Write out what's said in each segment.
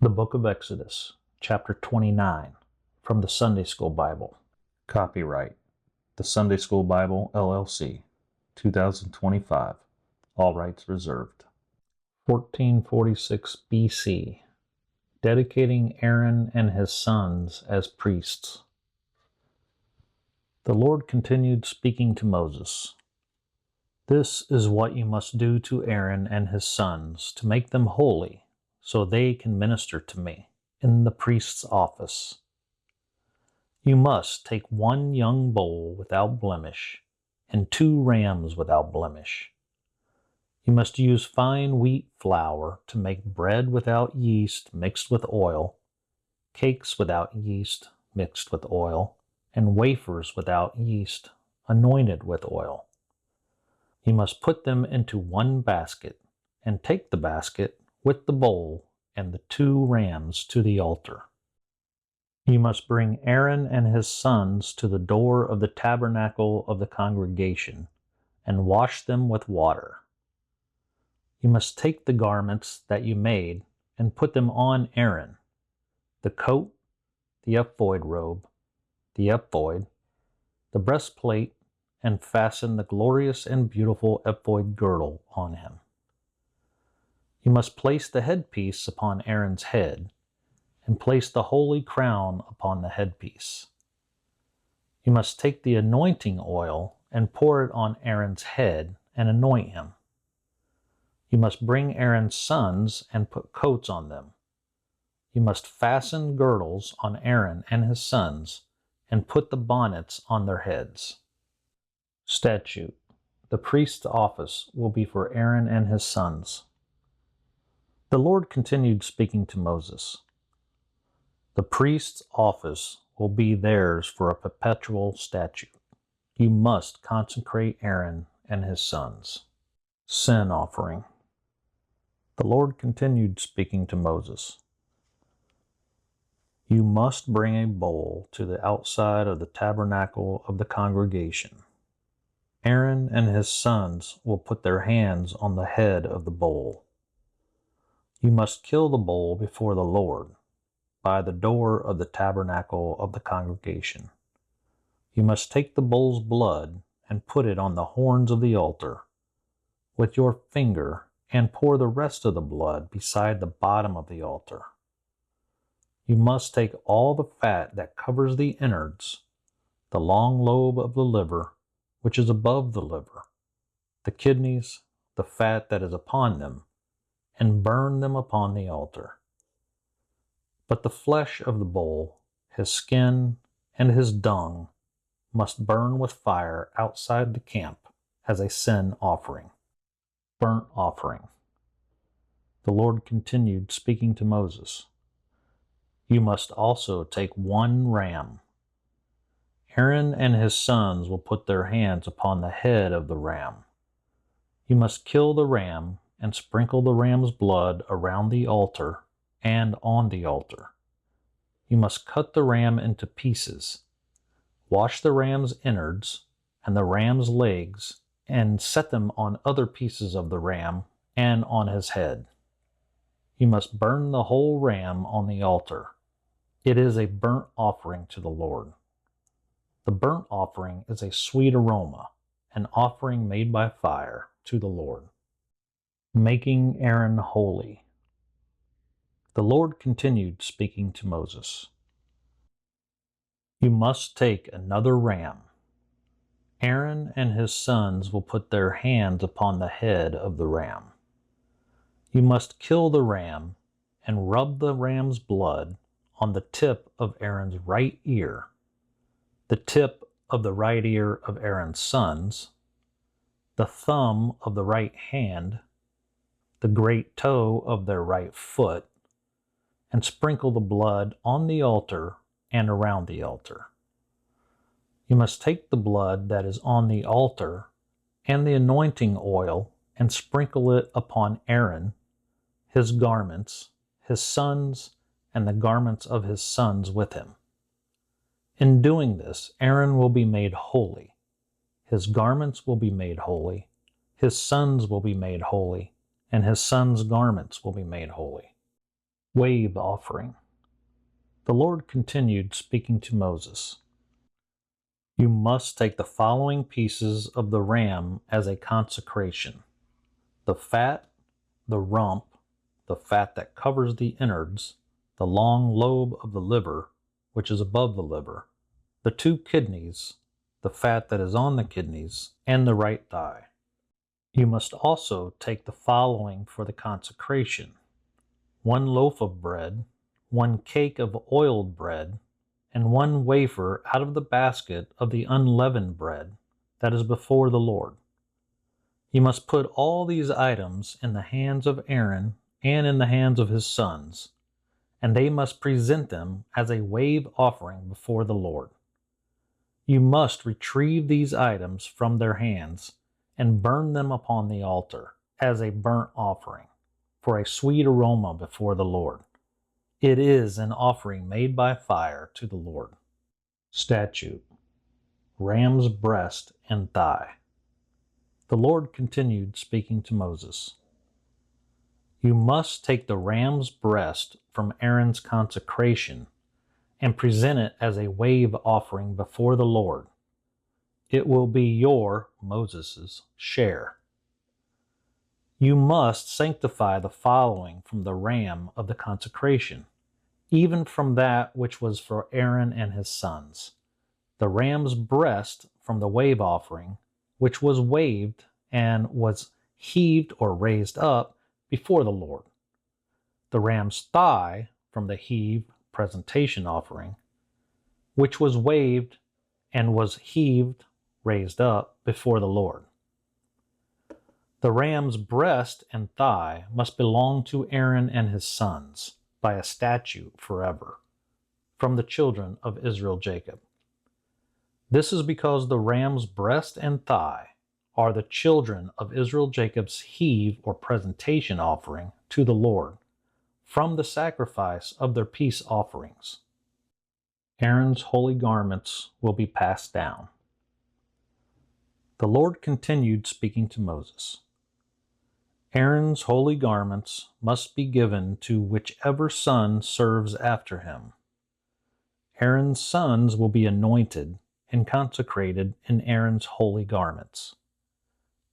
The Book of Exodus, Chapter 29, from the Sunday School Bible. Copyright, The Sunday School Bible, LLC, 2025. All rights reserved. 1446 BC. Dedicating Aaron and his sons as priests. The Lord continued speaking to Moses. This is what you must do to Aaron and his sons to make them holy, so they can minister to me in the priest's office. You must take one young bull without blemish and 2 rams without blemish. You must use fine wheat flour to make bread without yeast mixed with oil, cakes without yeast mixed with oil, and wafers without yeast anointed with oil. You must put them into one basket and take the basket with the bowl and the 2 rams to the altar. You must bring Aaron and his sons to the door of the tabernacle of the congregation and wash them with water. You must take the garments that you made and put them on Aaron, the coat, the ephod robe, the ephod, the breastplate, and fasten the glorious and beautiful ephod girdle on him. You must place the headpiece upon Aaron's head, and place the holy crown upon the headpiece. You must take the anointing oil and pour it on Aaron's head and anoint him. You must bring Aaron's sons and put coats on them. You must fasten girdles on Aaron and his sons and put the bonnets on their heads. Statute: the priest's office will be for Aaron and his sons. The Lord continued speaking to Moses. The priest's office will be theirs for a perpetual statute. You must consecrate Aaron and his sons. Sin offering. The Lord continued speaking to Moses. You must bring a bowl to the outside of the tabernacle of the congregation. Aaron and his sons will put their hands on the head of the bowl. You must kill the bull before the Lord, by the door of the tabernacle of the congregation. You must take the bull's blood and put it on the horns of the altar with your finger and pour the rest of the blood beside the bottom of the altar. You must take all the fat that covers the innards, the long lobe of the liver, which is above the liver, the kidneys, the fat that is upon them, and burn them upon the altar. But the flesh of the bull, his skin, and his dung must burn with fire outside the camp as a sin offering. Burnt offering. The Lord continued speaking to Moses. You must also take 1 ram. Aaron and his sons will put their hands upon the head of the ram. You must kill the ram and sprinkle the ram's blood around the altar and on the altar. You must cut the ram into pieces. Wash the ram's innards and the ram's legs and set them on other pieces of the ram and on his head. You must burn the whole ram on the altar. It is a burnt offering to the Lord. The burnt offering is a sweet aroma, an offering made by fire to the Lord. Making Aaron holy. The Lord continued speaking to Moses. You must take another ram. Aaron and his sons will put their hands upon the head of the ram. You must kill the ram and rub the ram's blood on the tip of Aaron's right ear, the tip of the right ear of Aaron's sons, the thumb of the right hand, the great toe of their right foot, and sprinkle the blood on the altar and around the altar. You must take the blood that is on the altar and the anointing oil and sprinkle it upon Aaron, his garments, his sons, and the garments of his sons with him. In doing this, Aaron will be made holy. His garments will be made holy. His sons will be made holy, and his sons' garments will be made holy. Wave offering. The Lord continued speaking to Moses. You must take the following pieces of the ram as a consecration: the fat, the rump, the fat that covers the innards, the long lobe of the liver, which is above the liver, the 2 kidneys, the fat that is on the kidneys, and the right thigh. You must also take the following for the consecration: 1 loaf of bread, 1 cake of oiled bread, and 1 wafer out of the basket of the unleavened bread that is before the Lord. You must put all these items in the hands of Aaron and in the hands of his sons, and they must present them as a wave offering before the Lord. You must retrieve these items from their hands and burn them upon the altar as a burnt offering for a sweet aroma before the Lord. It is an offering made by fire to the Lord. Statute: ram's breast and thigh. The Lord continued speaking to Moses. You must take the ram's breast from Aaron's consecration and present it as a wave offering before the Lord. It will be your, Moses' share. You must sanctify the following from the ram of the consecration, even from that which was for Aaron and his sons: the ram's breast from the wave offering, which was waved and was heaved or raised up before the Lord; the ram's thigh from the heave presentation offering, which was waved and was heaved, raised up before the Lord. The ram's breast and thigh must belong to Aaron and his sons by a statute forever, from the children of Israel Jacob. This is because the ram's breast and thigh are the children of Israel Jacob's heave or presentation offering to the Lord, from the sacrifice of their peace offerings. Aaron's holy garments will be passed down. The Lord continued speaking to Moses. Aaron's holy garments must be given to whichever son serves after him. Aaron's sons will be anointed and consecrated in Aaron's holy garments.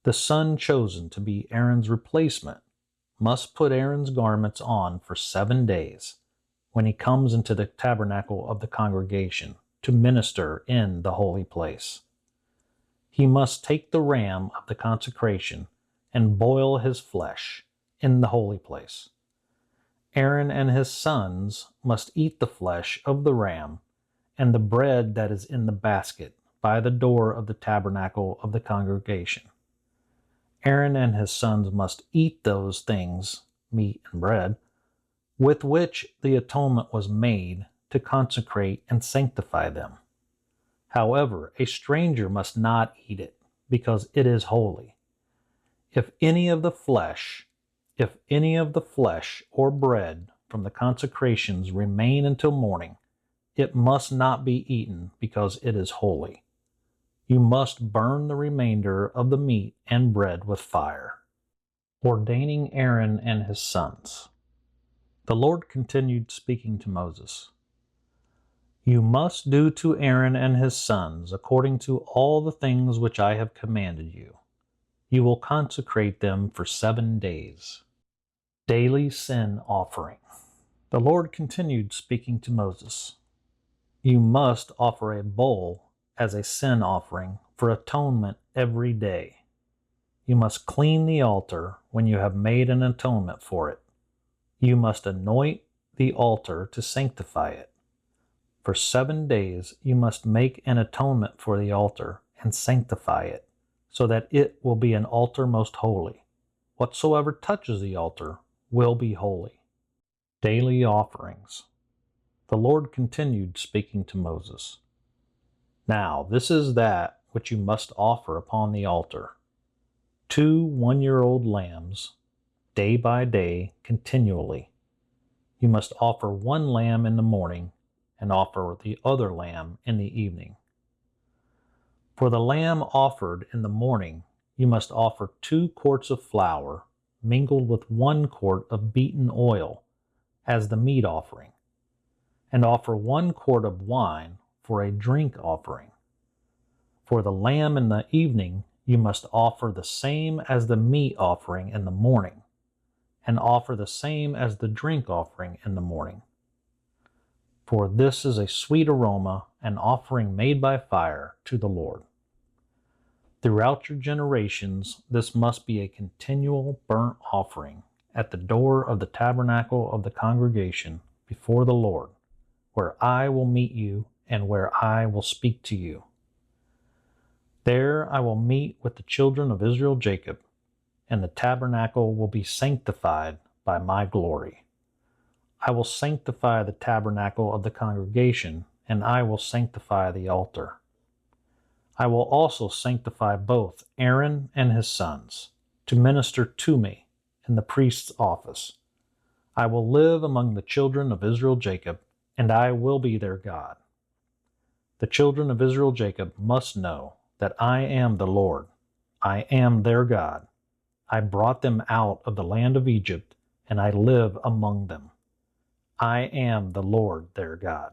The son chosen to be Aaron's replacement must put Aaron's garments on for 7 days when he comes into the tabernacle of the congregation to minister in the holy place. He must take the ram of the consecration and boil his flesh in the holy place. Aaron and his sons must eat the flesh of the ram and the bread that is in the basket by the door of the tabernacle of the congregation. Aaron and his sons must eat those things, meat and bread, with which the atonement was made to consecrate and sanctify them. However, a stranger must not eat it, because it is holy. If any of the flesh or bread from the consecrations remain until morning, it must not be eaten, because it is holy. You must burn the remainder of the meat and bread with fire. Ordaining Aaron and his sons. The Lord continued speaking to Moses. You must do to Aaron and his sons according to all the things which I have commanded you. You will consecrate them for 7 days. Daily sin offering. The Lord continued speaking to Moses. You must offer a bull as a sin offering for atonement every day. You must clean the altar when you have made an atonement for it. You must anoint the altar to sanctify it. For 7 days you must make an atonement for the altar and sanctify it, so that it will be an altar most holy. Whatsoever touches the altar will be holy. Daily offerings. The Lord continued speaking to Moses. Now this is that which you must offer upon the altar: 2 one-year-old lambs, day by day, continually. You must offer 1 lamb in the morning and offer the other lamb in the evening. For the lamb offered in the morning, you must offer 2 quarts of flour mingled with 1 quart of beaten oil, as the meat offering, and offer 1 quart of wine for a drink offering. For the lamb in the evening you must offer the same as the meat offering in the morning, and offer the same as the drink offering in the morning. For this is a sweet aroma, an offering made by fire to the Lord. Throughout your generations, this must be a continual burnt offering at the door of the tabernacle of the congregation before the Lord, where I will meet you and where I will speak to you. There I will meet with the children of Israel Jacob, and the tabernacle will be sanctified by my glory. I will sanctify the tabernacle of the congregation, and I will sanctify the altar. I will also sanctify both Aaron and his sons, to minister to me in the priest's office. I will live among the children of Israel Jacob, and I will be their God. The children of Israel Jacob must know that I am the Lord. I am their God. I brought them out of the land of Egypt, and I live among them. I am the Lord their God.